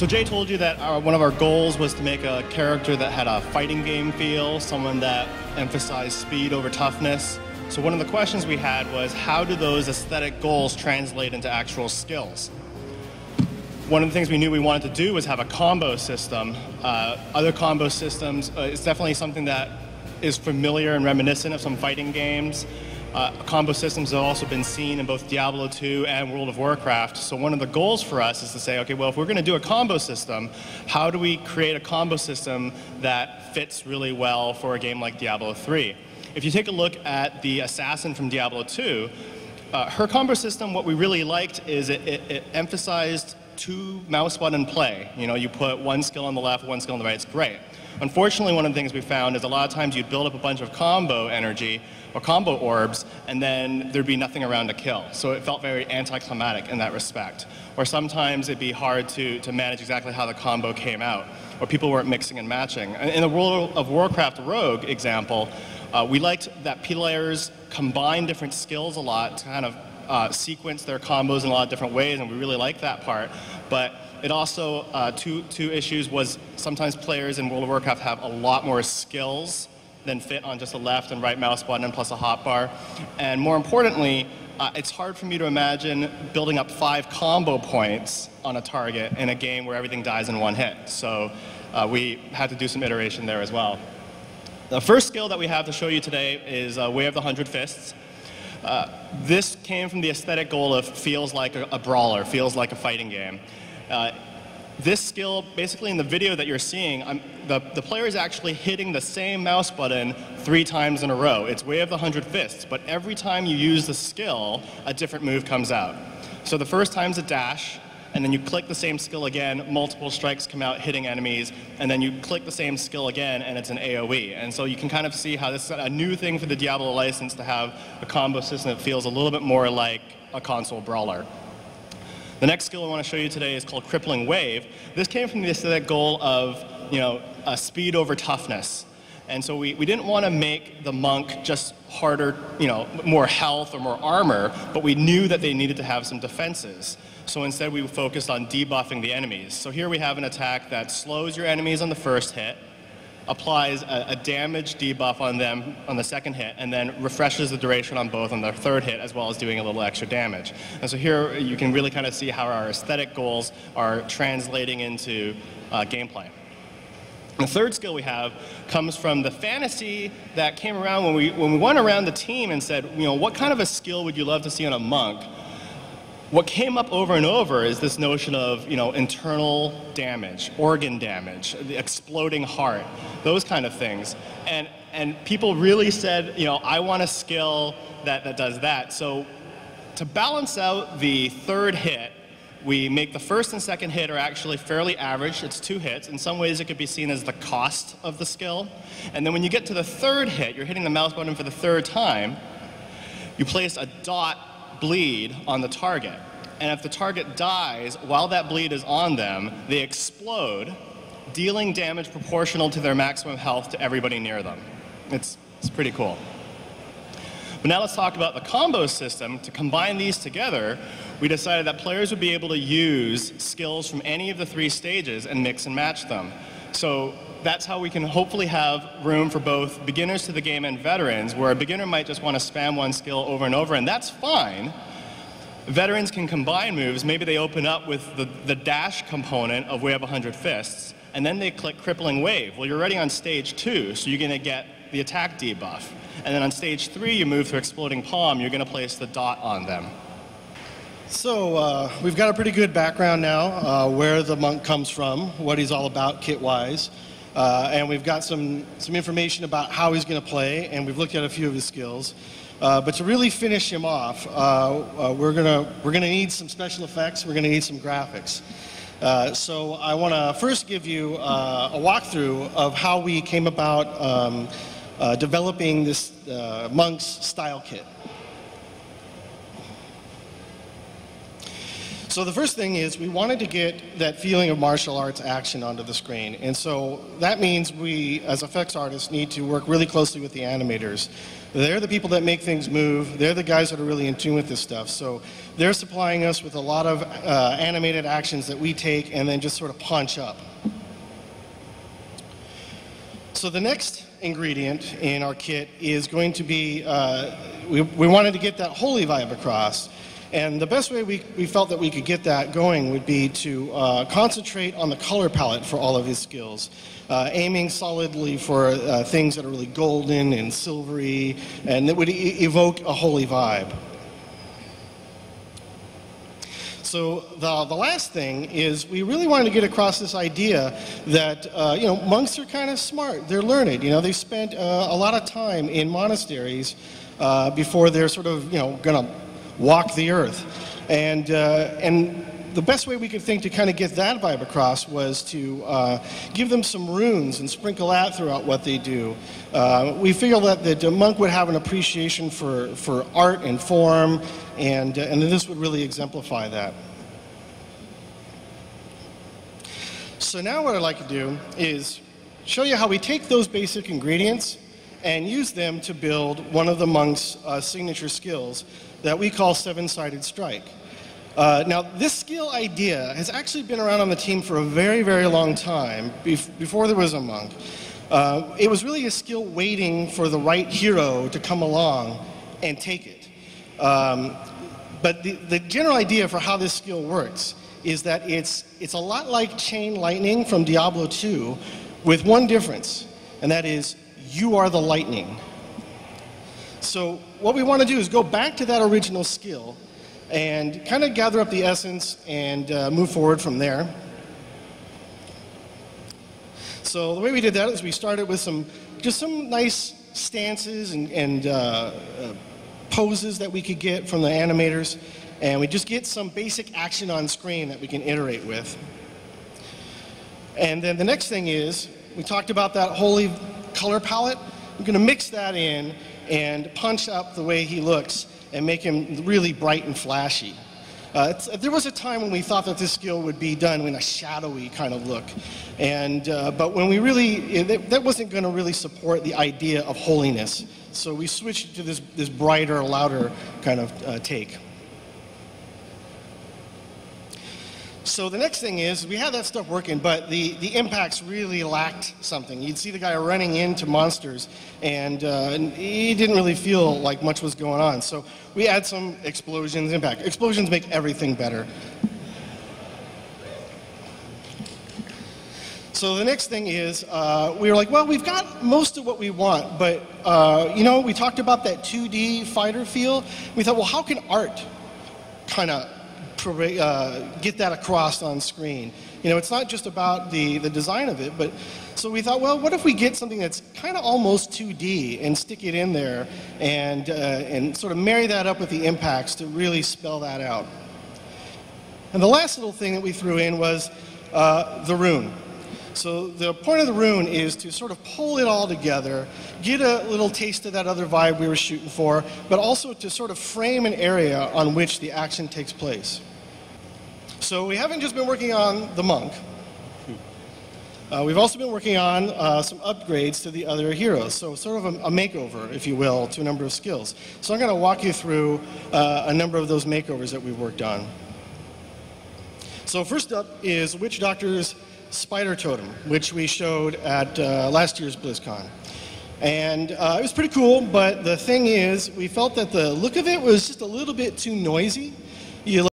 So Jay told you that one of our goals was to make a character that had a fighting game feel, someone that emphasized speed over toughness. So one of the questions we had was, how do those aesthetic goals translate into actual skills? One of the things we knew we wanted to do was have a combo system. Other combo systems is definitely something that is familiar and reminiscent of some fighting games. Combo systems have also been seen in both Diablo 2 and World of Warcraft. So one of the goals for us is to say, okay, well, if we're going to do a combo system, how do we create a combo system that fits really well for a game like Diablo 3? If you take a look at the assassin from Diablo 2, her combo system, what we really liked is it emphasized two mouse button play. You know, you put one skill on the left, one skill on the right. It's great. Unfortunately, one of the things we found is a lot of times you'd build up a bunch of combo energy or combo orbs, and then there'd be nothing around to kill. So it felt very anticlimactic in that respect. Or sometimes it'd be hard to manage exactly how the combo came out, or people weren't mixing and matching. In the World of Warcraft Rogue example, we liked that players combine different skills a lot to kind of sequence their combos in a lot of different ways, and we really liked that part. But it also, two issues was sometimes players in World of Warcraft have a lot more skills than fit on just a left and right mouse button and plus a hotbar. And more importantly, it's hard for me to imagine building up 5 combo points on a target in a game where everything dies in one hit. So we had to do some iteration there as well. The first skill that we have to show you today is Way of the 100 Fists. This came from the aesthetic goal of feels like a brawler, feels like a fighting game. This skill, basically in the video that you're seeing, the player is actually hitting the same mouse button 3 times in a row. It's Way of the 100 Fists, but every time you use the skill, a different move comes out. So the first time's a dash, and then you click the same skill again, multiple strikes come out hitting enemies, and then you click the same skill again, and it's an AoE. And so you can kind of see how this is a new thing for the Diablo license to have a combo system that feels a little bit more like a console brawler. The next skill I want to show you today is called Crippling Wave. This came from the aesthetic goal of, speed over toughness. And so we didn't want to make the monk just harder, more health or more armor, but we knew that they needed to have some defenses. So instead we focused on debuffing the enemies. So here we have an attack that slows your enemies on the first hit, applies a damage debuff on them on the second hit, and then refreshes the duration on both on the third hit, as well as doing a little extra damage. And so here you can really kind of see how our aesthetic goals are translating into gameplay. The third skill we have comes from the fantasy that came around when we went around the team and said, what kind of a skill would you love to see on a monk? What came up over and over is this notion of, internal damage, organ damage, the exploding heart, those kind of things. And people really said, I want a skill that does that. So to balance out the third hit, we make the first and second hit are actually fairly average. It's 2 hits. In some ways, it could be seen as the cost of the skill. And then when you get to the third hit, you're hitting the mouse button for the third time, you place a dot bleed on the target. And if the target dies while that bleed is on them, they explode, dealing damage proportional to their maximum health to everybody near them. It's pretty cool. But now let's talk about the combo system. To combine these together, we decided that players would be able to use skills from any of the 3 stages and mix and match them. So that's how we can hopefully have room for both beginners to the game and veterans, where a beginner might just want to spam one skill over and over, and that's fine. Veterans can combine moves. Maybe they open up with the dash component of Way of 100 Fists, and then they click Crippling Wave. Well, you're already on stage 2, so you're going to get the attack debuff. And then on stage 3, you move to Exploding Palm. You're going to place the dot on them. So we've got a pretty good background now, where the monk comes from, what he's all about kit-wise. And we've got some information about how he's going to play, and we've looked at a few of his skills. But to really finish him off, we're gonna need some special effects. We're gonna need some graphics. So I want to first give you a walkthrough of how we came about developing this monk's style kit. So the first thing is we wanted to get that feeling of martial arts action onto the screen. And so that means we, as effects artists, need to work really closely with the animators. They're the people that make things move. They're the guys that are really in tune with this stuff. So they're supplying us with a lot of animated actions that we take and then just sort of punch up. So the next ingredient in our kit is going to be, we wanted to get that holy vibe across. And the best way we felt that we could get that going would be to concentrate on the color palette for all of his skills, aiming solidly for things that are really golden and silvery, and that would evoke a holy vibe. So the last thing is we really wanted to get across this idea that you know, monks are kind of smart. They're learned. You know, they spent a lot of time in monasteries before they're sort of, you know, going to walk the earth. And the best way we could think to kind of get that vibe across was to give them some runes and sprinkle that throughout what they do. We feel that the monk would have an appreciation for art and form, and this would really exemplify that. So now what I'd like to do is show you how we take those basic ingredients and use them to build one of the monk's signature skills that we call seven-sided strike. Now, this skill idea has actually been around on the team for a very, very long time, before there was a monk. It was really a skill waiting for the right hero to come along and take it. But the general idea for how this skill works is that it's a lot like chain lightning from Diablo 2, with one difference, and that is you are the lightning. So what we want to do is go back to that original skill and kind of gather up the essence and move forward from there. So the way we did that is we started with just some nice stances and poses that we could get from the animators, and we just get some basic action on screen that we can iterate with. And then the next thing is, we talked about that holy color palette. We're going to mix that in and punch up the way he looks and make him really bright and flashy. There was a time when we thought that this skill would be done in a shadowy kind of look, but when we really, that wasn't going to really support the idea of holiness. So we switched to this brighter, louder kind of take. So the next thing is, we had that stuff working, but the impacts really lacked something. You'd see the guy running into monsters, and he didn't really feel like much was going on. So we add some explosions, impact. Explosions make everything better. So the next thing is, we were like, well, we've got most of what we want, but you know, we talked about that 2D fighter feel. We thought, well, how can art kind of get that across on screen? You know, it's not just about the design of it, but so we thought, well, what if we get something that's kind of almost 2D and stick it in there and sort of marry that up with the impacts to really spell that out. And the last little thing that we threw in was the rune. So the point of the rune is to sort of pull it all together, get a little taste of that other vibe we were shooting for, but also to sort of frame an area on which the action takes place. So we haven't just been working on the monk. We've also been working on some upgrades to the other heroes, so sort of a makeover, if you will, to a number of skills. So I'm going to walk you through a number of those makeovers that we've worked on. So first up is Witch Doctor's Spider Totem, which we showed at last year's BlizzCon. And it was pretty cool, but the thing is, we felt that the look of it was just a little bit too noisy.